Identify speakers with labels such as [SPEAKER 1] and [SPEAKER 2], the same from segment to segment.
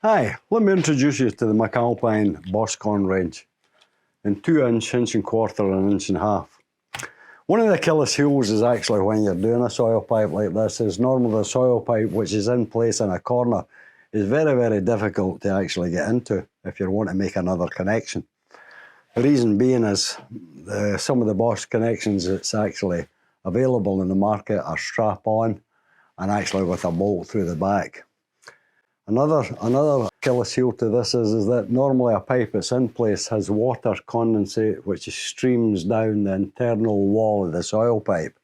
[SPEAKER 1] Hi, let me introduce you to the McAlpine Boscon range in 2 inch, inch and quarter and inch and a half. One of the Achilles heels is actually when you're doing a soil pipe like this is normally the soil pipe which is in place in a corner is very, very difficult to actually get into if you want to make another connection. The reason being is some of the Bosch connections that's actually available in the market are strap-on and actually with a bolt through the back. Another Achilles heel to this is that normally a pipe that's in place has water condensate which streams down the internal wall of the soil pipe,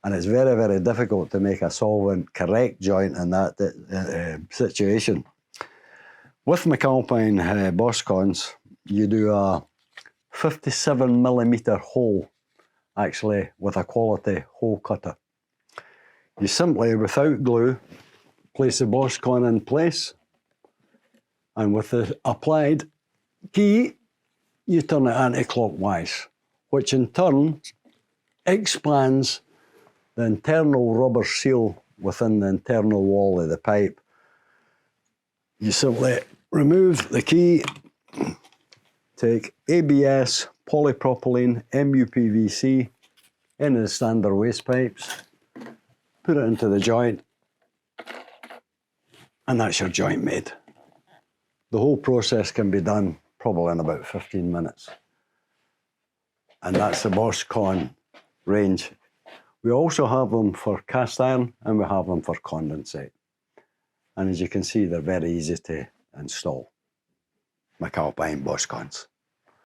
[SPEAKER 1] and it's very, very difficult to make a solvent correct joint in that situation. With McAlpine Boscons, you do a 57mm hole actually with a quality hole cutter. You simply, without glue, place the Boscon in place, and with the applied key, you turn it anti-clockwise, which in turn expands the internal rubber seal within the internal wall of the pipe. You simply remove the key, take ABS, polypropylene, MUPVC, any of the standard waste pipes, put it into the joint, and that's your joint made. The whole process can be done probably in about 15 minutes. And that's the Boscon range. We also have them for cast iron and we have them for condensate. And as you can see, they're very easy to install. McAlpine Boscons.